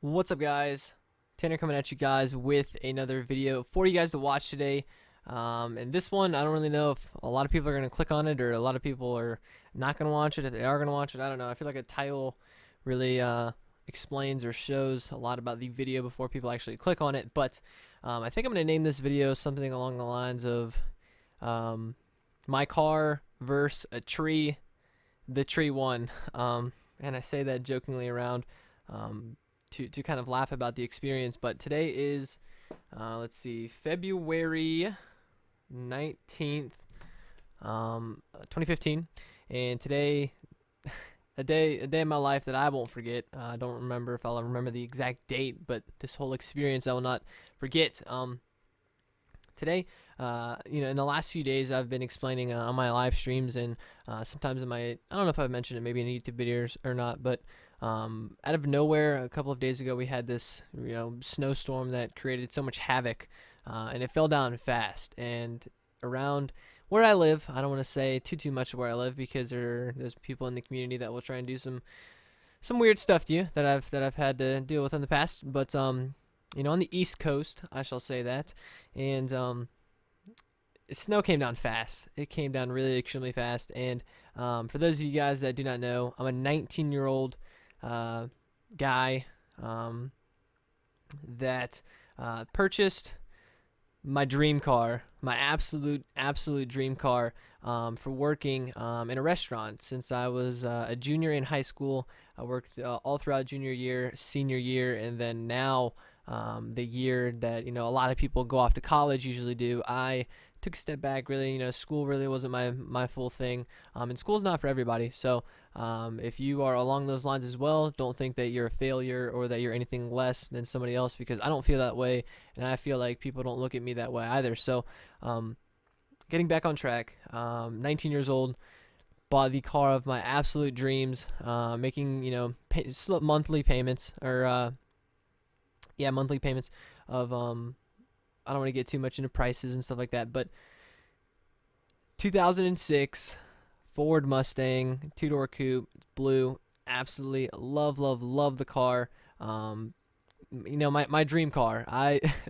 What's up, guys? Tanner coming at you guys with another video for you guys to watch today. And this one, I don't really know if a lot of people are going to click on it or a lot of people are not going to watch it. If they are going to watch it, I don't know. I feel like a title really explains or shows a lot about the video before people actually click on it. But I think I'm going to name this video something along the lines of my car versus a tree. The tree won. And I say that jokingly around. To kind of laugh about the experience. But today is, let's see, February 19th, 2015. And today, a day in my life that I won't forget. I don't remember if I'll remember the exact date, but this whole experience I will not forget. Today, in the last few days, I've been explaining on my live streams and sometimes in I don't know if I've mentioned it maybe in YouTube videos or not, but out of nowhere, a couple of days ago, we had this, snowstorm that created so much havoc, and it fell down fast. And around where I live, I don't want to say too much of where I live because there's people in the community that will try and do some weird stuff to you that I've had to deal with in the past. But on the East Coast, I shall say that, and snow came down fast. It came down really extremely fast. And for those of you guys that do not know, I'm a 19-year-old guy that purchased my dream car, my absolute dream car, for working in a restaurant since I was a junior in high school. I worked all throughout junior year, senior year, and then now the year that a lot of people go off to college usually do. I took a step back. Really, school really wasn't my full thing, and school's not for everybody. So if you are along those lines as well, don't think that you're a failure or that you're anything less than somebody else, because I don't feel that way, and I feel like people don't look at me that way either. So getting back on track, 19 years old, bought the car of my absolute dreams, making monthly payments or monthly payments of I don't want to get too much into prices and stuff like that, but 2006 Ford Mustang, two-door coupe, blue. Absolutely love the car. My dream car.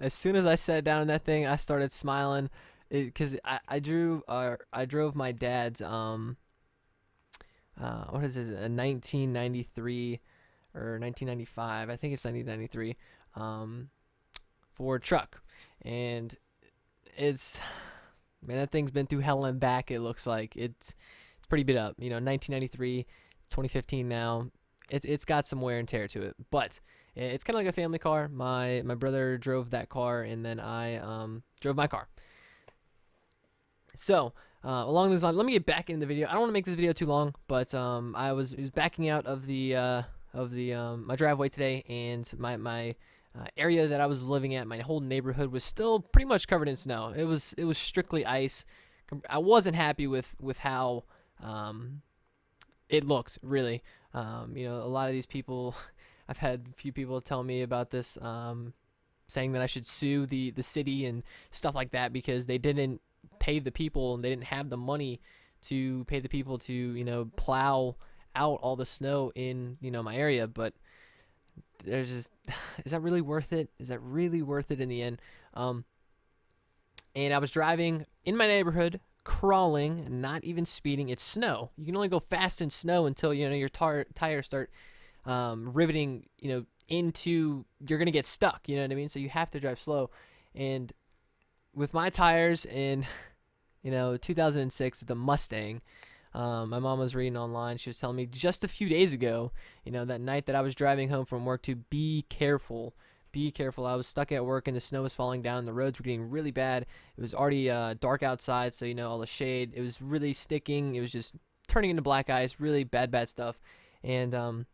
As soon as I sat down in that thing, I started smiling, because I drove my dad's what is this, a 1993 or 1995? I think it's 1993 Ford truck, and that thing's been through hell and back. It looks like it's pretty beat up. 1993, 2015 now. It's got some wear and tear to it, but it's kind of like a family car. My brother drove that car, and then I drove my car. So along those lines, let me get back into the video. I don't want to make this video too long, but I was backing out of the my driveway today, and my area that I was living at, my whole neighborhood was still pretty much covered in snow. It was strictly ice. I wasn't happy with how it looked, really. A lot of these people, I've had a few people tell me about this, saying that I should sue the city and stuff like that because they didn't pay the people and they didn't have the money to pay the people to plow out all the snow in my area. But there's just, is that really worth it? Is that really worth it in the end? And I was driving in my neighborhood, crawling, not even speeding. It's snow. You can only go fast in snow until your tires start riveting into, you're gonna get stuck, you know what I mean? So you have to drive slow. And with my tires in 2006, the Mustang, my mom was reading online. She was telling me just a few days ago, that night that I was driving home from work, to be careful. Be careful. I was stuck at work and the snow was falling down and the roads were getting really bad. It was already dark outside, so all the shade. It was really sticking. It was just turning into black ice. Really bad stuff. And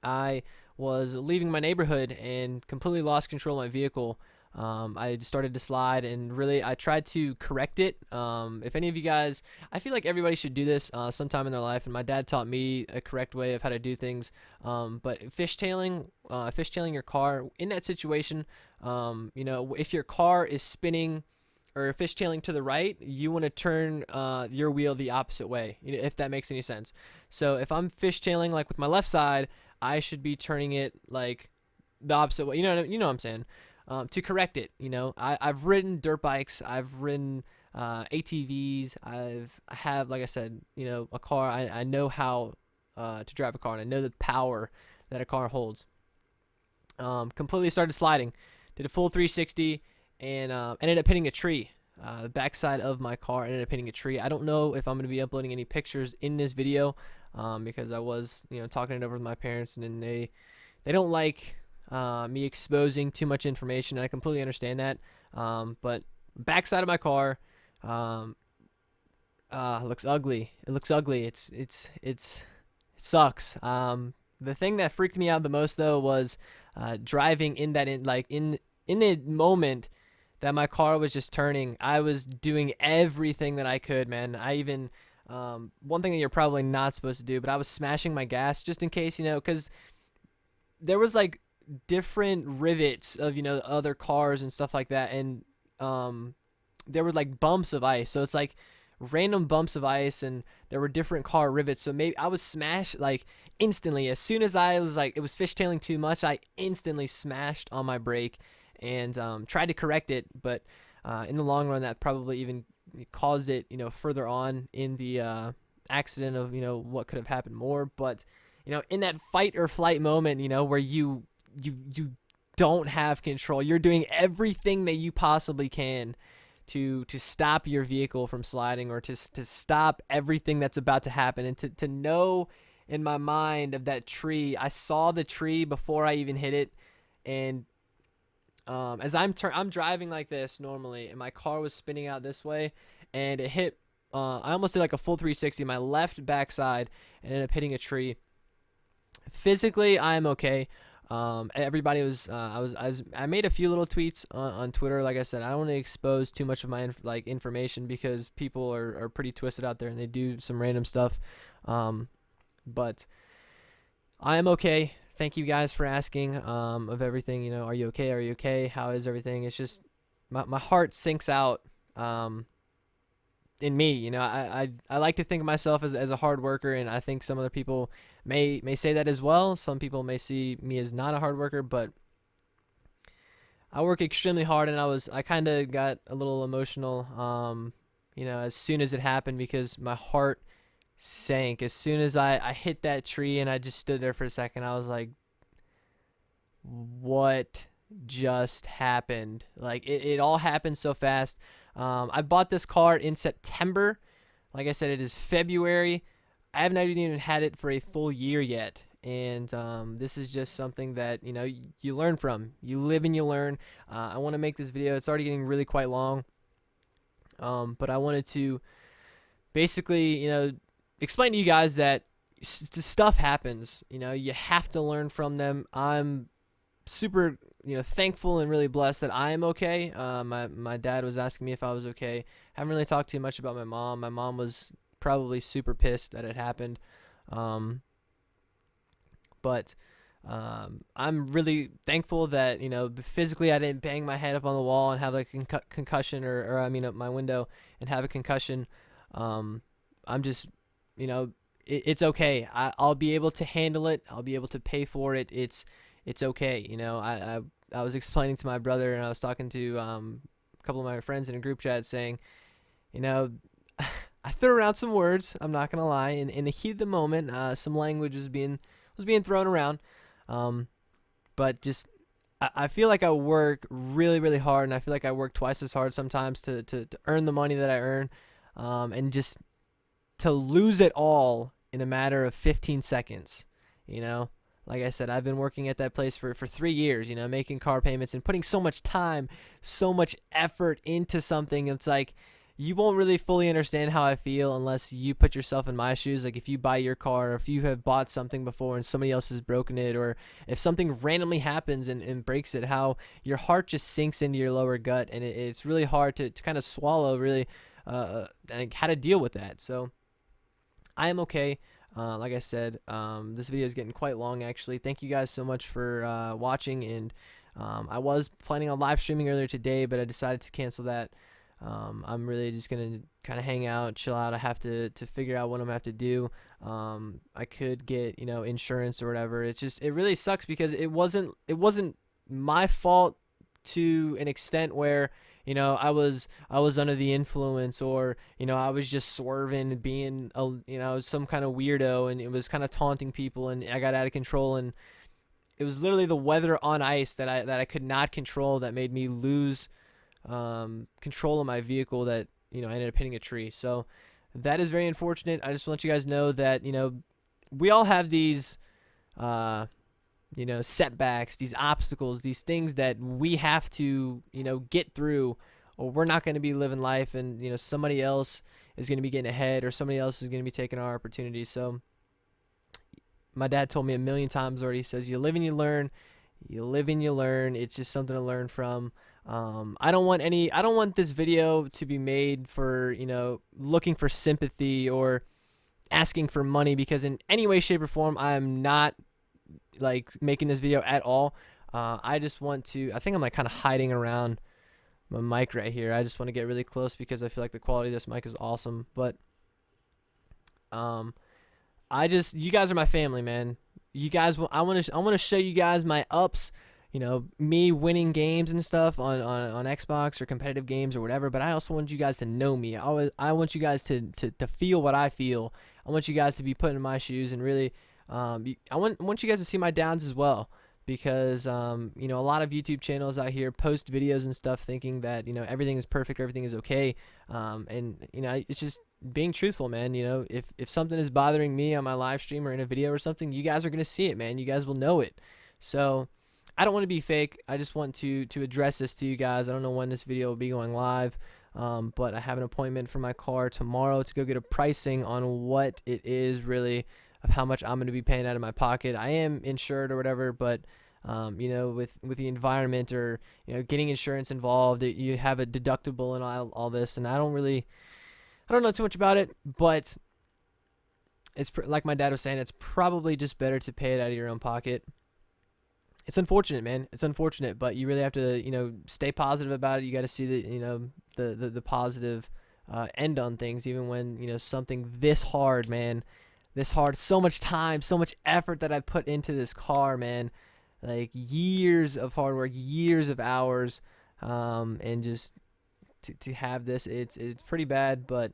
I was leaving my neighborhood and completely lost control of my vehicle. I started to slide, and really I tried to correct it. If any of you guys, I feel like everybody should do this sometime in their life, and my dad taught me a correct way of how to do things. But fishtailing your car in that situation, if your car is spinning or fishtailing to the right, you want to turn your wheel the opposite way, if that makes any sense. So if I'm fishtailing like with my left side, I should be turning it like the opposite way. You know what I'm saying? To correct it. I've ridden dirt bikes. I've ridden ATVs. I have, like I said, a car. I know how to drive a car, and I know the power that a car holds. Completely started sliding, did a full 360, and ended up hitting a tree. The backside of my car ended up hitting a tree. I don't know if I'm going to be uploading any pictures in this video, because I was, talking it over with my parents, and they don't like me exposing too much information, and I completely understand that. But backside of my car looks ugly. It looks ugly. It sucks. The thing that freaked me out the most though was driving in the moment that my car was just turning. I was doing everything that I could, man. I even one thing that you're probably not supposed to do, but I was smashing my gas just in case, because there was like different rivets of other cars and stuff like that, and there were like bumps of ice, so it's like random bumps of ice, and there were different car rivets, so maybe I was smashed like instantly. As soon as I was like, it was fishtailing too much, I instantly smashed on my brake and tried to correct it, but in the long run that probably even caused it further on in the accident of what could have happened more. But in that fight or flight moment, where you don't have control, you're doing everything that you possibly can to stop your vehicle from sliding, or to stop everything that's about to happen, and to know in my mind of that tree. I saw the tree before I even hit it, and as I'm driving like this normally, and my car was spinning out this way, and it hit. I almost did like a full 360, my left backside, and ended up hitting a tree. Physically, I'm okay. Everybody was. I made a few little tweets on Twitter. Like I said, I don't want to expose too much of my information, because people are pretty twisted out there, and they do some random stuff. But I am okay. Thank you guys for asking of everything. Are you okay? Are you okay? How is everything? It's just my heart sinks out in me. I like to think of myself as a hard worker, and I think some other people may say that as well. Some people may see me as not a hard worker, but I work extremely hard, and I kind of got a little emotional as soon as it happened, because my heart sank as soon as I hit that tree, and I just stood there for a second. I was like, what just happened? Like it all happened so fast. I bought this car in September. Like I said, it is February. I haven't even had it for a full year yet, and this is just something that you learn from. You live and you learn. I want to make this video. It's already getting really quite long, but I wanted to basically explain to you guys that stuff happens. You have to learn from them. I'm super thankful and really blessed that I am okay. My dad was asking me if I was okay. Haven't really talked too much about my mom. My mom was probably super pissed that it happened, but I'm really thankful that physically I didn't bang my head up on the wall and have like a concussion, or I mean up my window and have a concussion. I'm just it's okay. I'll be able to handle it. I'll be able to pay for it. It's okay. I was explaining to my brother, and I was talking to a couple of my friends in a group chat, saying, I threw around some words. I'm not gonna lie. In the heat of the moment, some language was being thrown around. But just I feel like I work really, really hard, and I feel like I work twice as hard sometimes to earn the money that I earn, and just to lose it all in a matter of 15 seconds. Like I said, I've been working at that place for 3 years, making car payments and putting so much time, so much effort into something. It's like, you won't really fully understand how I feel unless you put yourself in my shoes. Like if you buy your car, or if you have bought something before and somebody else has broken it, or if something randomly happens and breaks it, how your heart just sinks into your lower gut, and it's really hard to kind of swallow, really, and how to deal with that. So I am okay. Like I said, this video is getting quite long, actually. Thank you guys so much for watching, and I was planning on live streaming earlier today, but I decided to cancel that I'm really just gonna kind of hang out, chill out. I have to figure out what I'm gonna have to do. I could get, you know, insurance or whatever. It's just, it really sucks because it wasn't my fault to an extent where, you know, I was under the influence, or, you know, I was just swerving, being a, you know, some kind of weirdo, and it was kind of taunting people, and I got out of control. And it was literally the weather on ice that I could not control that made me lose control of my vehicle, that, you know, I ended up hitting a tree. So that is very unfortunate. I just want you guys to know that, you know, we all have these you know, setbacks, these obstacles, these things that we have to, you know, get through, or we're not going to be living life, and, you know, somebody else is going to be getting ahead, or somebody else is going to be taking our opportunities. So my dad told me a million times already, he says, you live and you learn. You live and you learn. It's just something to learn from. I don't want this video to be made for, you know, looking for sympathy or asking for money, because in any way, shape, or form, I'm not like making this video at all. I just want to, I think I'm like kind of hiding around my mic right here. I just want to get really close because I feel like the quality of this mic is awesome. But you guys are my family, man. You guys, I want to show you guys my ups, you know, me winning games and stuff on Xbox or competitive games or whatever. But I also want you guys to know me. I want you guys to feel what I feel. I want you guys to be put in my shoes, and really, I want you guys to see my downs as well, because you know, a lot of YouTube channels out here post videos and stuff thinking that, you know, everything is perfect, everything is okay, and, you know, it's just being truthful, man. You know, if something is bothering me on my live stream or in a video or something, you guys are gonna see it, man. You guys will know it. So I don't want to be fake. I just want to address this to you guys. I don't know when this video will be going live, but I have an appointment for my car tomorrow to go get a pricing on what it is really, of how much I'm going to be paying out of my pocket. I am insured or whatever, but you know, with the environment, or, you know, getting insurance involved, you have a deductible and all this, and I don't know too much about it, but it's like my dad was saying, it's probably just better to pay it out of your own pocket. It's unfortunate, man. It's unfortunate, but you really have to, you know, stay positive about it. You got to see the, you know, the positive end on things, even when, you know, something this hard, man, this hard, so much time, so much effort that I put into this car, man, like years of hard work, years of hours, and just to have this, it's pretty bad. But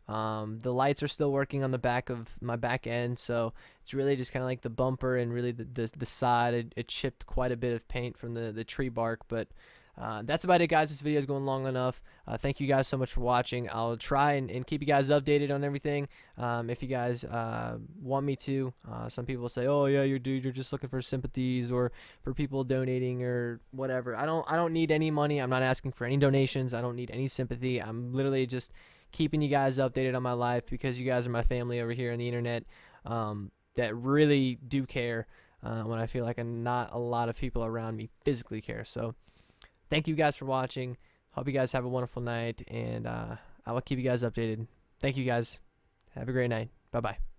the lights are still working on the back of my back end, so it's really just kind of like the bumper and really the side. It chipped quite a bit of paint from the tree bark. But that's about it, guys. This video is going long enough. Thank you guys so much for watching. I'll try and keep you guys updated on everything, if you guys want me to. Some people say, oh yeah, you're just looking for sympathies or for people donating or whatever. I don't need any money. I'm not asking for any donations. I don't need any sympathy. I'm literally just keeping you guys updated on my life, because you guys are my family over here on the internet, that really do care, when I feel like not a lot of people around me physically care. So thank you guys for watching. Hope you guys have a wonderful night, and I will keep you guys updated. Thank you guys. Have a great night. Bye-bye.